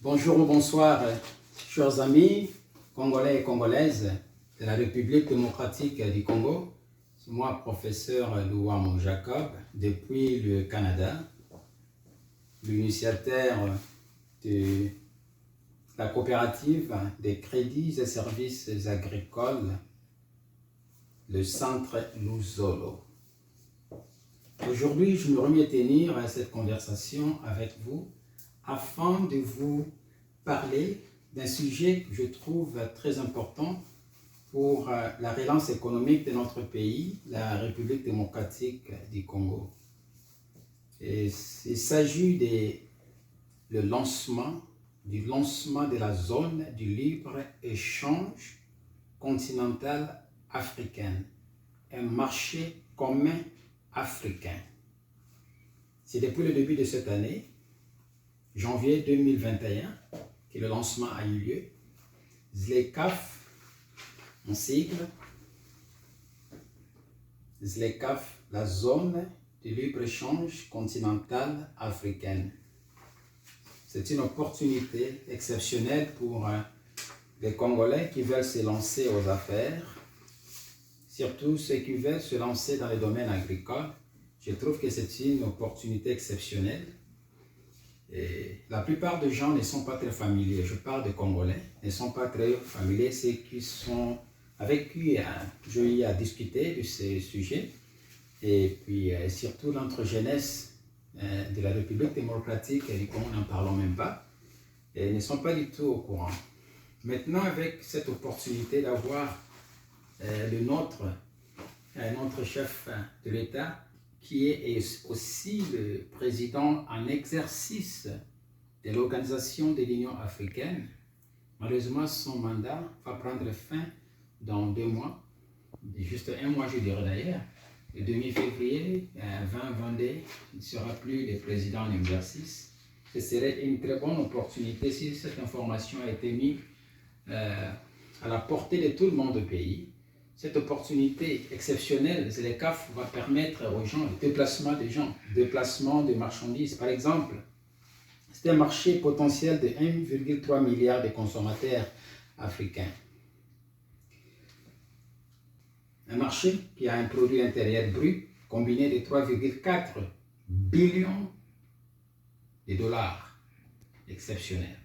Bonjour ou bonsoir, chers amis congolais et congolaises de la République démocratique du Congo. C'est moi, professeur Louam Jacob, depuis le Canada, l'initiateur de la coopérative des crédits et services agricoles, le Centre Luzolo. Aujourd'hui, je me remets à tenir cette conversation avec vous afin de vous parler d'un sujet que je trouve très important pour la relance économique de notre pays, la République démocratique du Congo. Et il s'agit du lancement de la zone du libre-échange continental africain, un marché commun africain. C'est depuis le début de cette année, janvier 2021, que le lancement a eu lieu. ZLECAf, en sigle, ZLECAf, la zone de libre-échange continentale africaine. C'est une opportunité exceptionnelle pour les Congolais qui veulent se lancer aux affaires, surtout ceux qui veulent se lancer dans le domaine agricole. Je trouve que c'est une opportunité exceptionnelle. Et la plupart des gens ne sont pas très familiers, je parle de Congolais, ne sont pas très familiers, ceux qui sont avec qui j'ai eu à discuter de ces sujets, et puis surtout notre jeunesse de la République démocratique du Congo, n'en parlons même pas, et ne sont pas du tout au courant. Maintenant, avec cette opportunité d'avoir notre chef de l'État, qui est aussi le président en exercice de l'Organisation de l'Union africaine. Malheureusement, son mandat va prendre fin dans 2 mois, juste 1 mois je dirais d'ailleurs. Le 2 février 2022, il ne sera plus le président en exercice. Ce serait une très bonne opportunité si cette information a été mise à la portée de tout le monde au pays. Cette opportunité exceptionnelle, ZLECAf va permettre aux gens le déplacement de marchandises. Par exemple, c'est un marché potentiel de 1,3 milliard de consommateurs africains. Un marché qui a un produit intérieur brut combiné de 3,4 billions de dollars. Exceptionnel.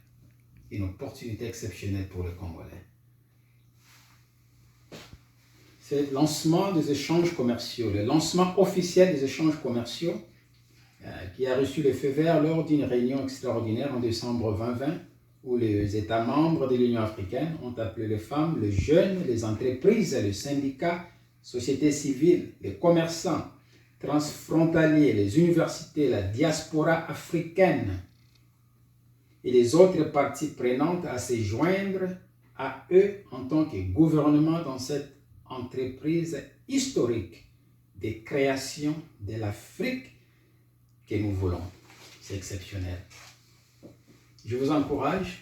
Une opportunité exceptionnelle pour les Congolais. C'est le lancement des échanges commerciaux, le lancement officiel des échanges commerciaux qui a reçu le feu vert lors d'une réunion extraordinaire en décembre 2020 où les États membres de l'Union africaine ont appelé les femmes, les jeunes, les entreprises, les syndicats, sociétés civiles, les commerçants transfrontaliers, les universités, la diaspora africaine et les autres parties prenantes à se joindre à eux en tant que gouvernement dans cette entreprise historique de création de l'Afrique que nous voulons. C'est exceptionnel. Je vous encourage,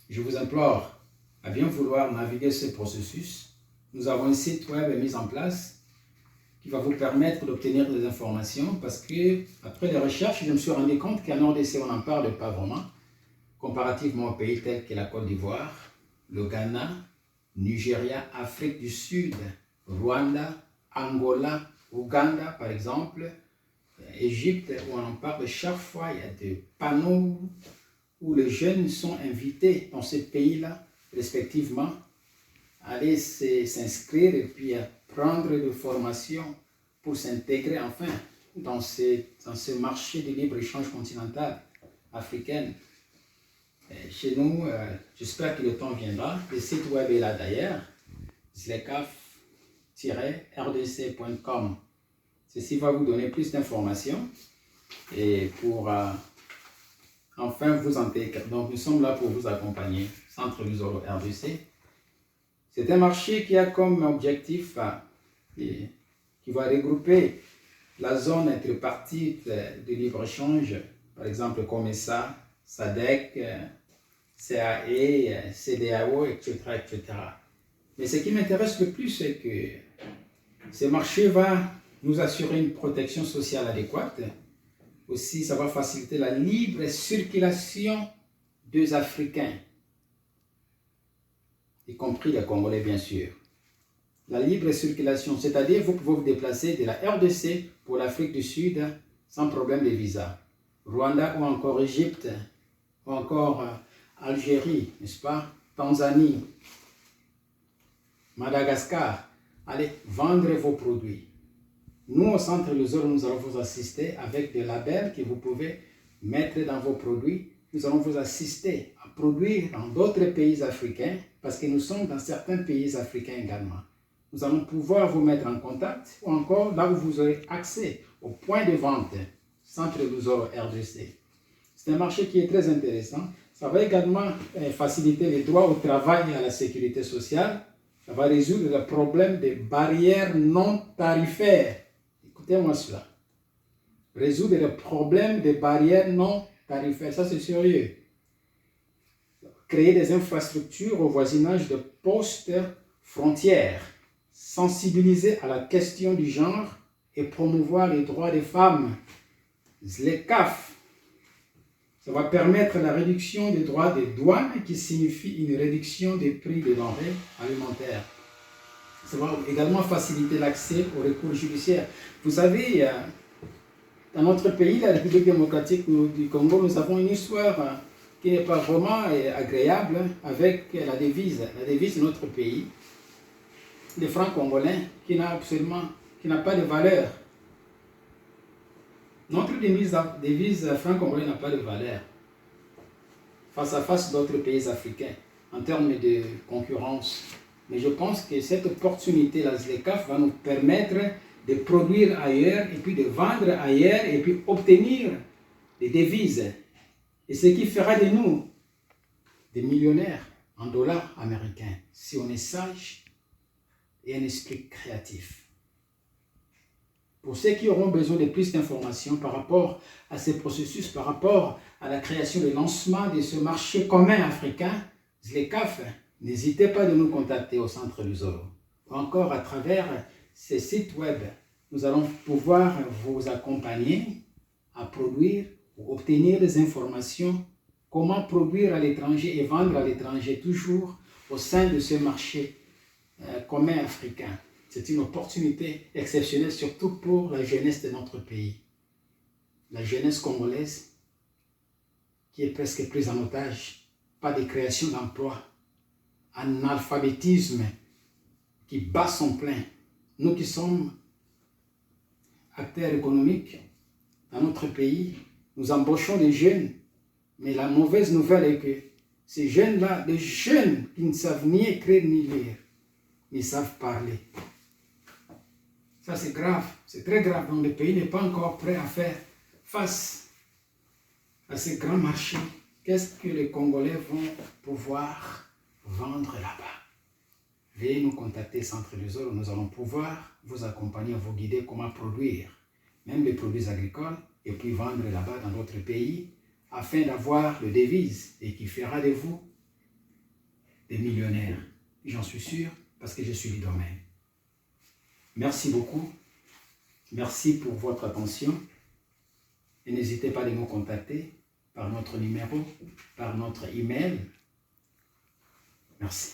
je vous implore à bien vouloir naviguer ce processus. Nous avons un site web mis en place qui va vous permettre d'obtenir des informations parce que, après les recherches, je me suis rendu compte qu'en RDC, on n'en parle pas vraiment, comparativement aux pays tels que la Côte d'Ivoire, le Ghana, Nigeria, Afrique du Sud, Rwanda, Angola, Ouganda par exemple, Égypte, où on en parle chaque fois. Il y a des panneaux où les jeunes sont invités dans ces pays-là, respectivement, à aller s'inscrire et puis à prendre des formations pour s'intégrer enfin dans ce marché de libre-échange continental africain. Chez nous, j'espère que le temps viendra. Le site web est là d'ailleurs, zlecaf-rdc.com. Ceci va vous donner plus d'informations et pour enfin vous intégrer. Donc nous sommes là pour vous accompagner. Centre Luzolo RDC. C'est un marché qui a comme objectif qui va regrouper la zone tripartite de libre-échange, par exemple COMESA, SADC, CAE, CEDEAO, etc., etc. Mais ce qui m'intéresse le plus, c'est que ce marché va nous assurer une protection sociale adéquate, Aussi, ça va faciliter la libre circulation des Africains, y compris les Congolais, bien sûr. La libre circulation, c'est-à-dire vous pouvez vous déplacer de la RDC pour l'Afrique du Sud sans problème de visa. Rwanda ou encore Égypte, ou encore Algérie, n'est-ce pas? Tanzanie, Madagascar. Allez, vendre vos produits. Nous, au Centre Lusolo, nous allons vous assister avec des labels que vous pouvez mettre dans vos produits. Nous allons vous assister à produire dans d'autres pays africains, parce que nous sommes dans certains pays africains également. Nous allons pouvoir vous mettre en contact, ou encore là où vous aurez accès au point de vente, Centre Lusolo RDC. C'est un marché qui est très intéressant. Ça va également faciliter les droits au travail et à la sécurité sociale. Ça va résoudre le problème des barrières non tarifaires. Écoutez-moi cela. Résoudre le problème des barrières non tarifaires. Ça, c'est sérieux. Créer des infrastructures au voisinage de postes frontières. Sensibiliser à la question du genre et promouvoir les droits des femmes. Les CAF. Ça va permettre la réduction des droits des douanes qui signifie une réduction des prix des denrées alimentaires. Ça va également faciliter l'accès aux recours judiciaires. Vous savez, dans notre pays, la République démocratique du Congo, nous avons une histoire qui n'est pas vraiment agréable avec la devise. La devise de notre pays, le franc congolais, qui n'a pas de valeur. Notre devise franc congolais n'a pas de valeur face à face d'autres pays africains en termes de concurrence. Mais je pense que cette opportunité, la ZLECAf, va nous permettre de produire ailleurs et puis de vendre ailleurs et puis obtenir des devises. Et ce qui fera de nous des millionnaires en dollars américains si on est sage et un esprit créatif. Pour ceux qui auront besoin de plus d'informations par rapport à ces processus, par rapport à la création et le lancement de ce marché commun africain, ZLECAf, n'hésitez pas de nous contacter au Centre Lusolo. Ou encore à travers ces sites web, nous allons pouvoir vous accompagner à produire ou obtenir des informations, comment produire à l'étranger et vendre à l'étranger, toujours au sein de ce marché commun africain. C'est une opportunité exceptionnelle, surtout pour la jeunesse de notre pays. La jeunesse congolaise qui est presque prise en otage, pas de création d'emplois, un analphabétisme qui bat son plein. Nous qui sommes acteurs économiques dans notre pays, nous embauchons des jeunes, mais la mauvaise nouvelle est que ces jeunes-là, des jeunes qui ne savent ni écrire ni lire, ni savent parler. Ça, c'est grave, c'est très grave. Donc, le pays n'est pas encore prêt à faire face à ces grands marchés. Qu'est-ce que les Congolais vont pouvoir vendre là-bas? Veuillez nous contacter, Centre Lusolo. Nous allons pouvoir vous accompagner, vous guider comment produire même les produits agricoles et puis vendre là-bas dans d'autres pays afin d'avoir le devise et qui fera de vous des millionnaires. J'en suis sûr parce que je suis du domaine. Merci beaucoup. Merci pour votre attention. Et n'hésitez pas à nous contacter par notre numéro, par notre email. Merci.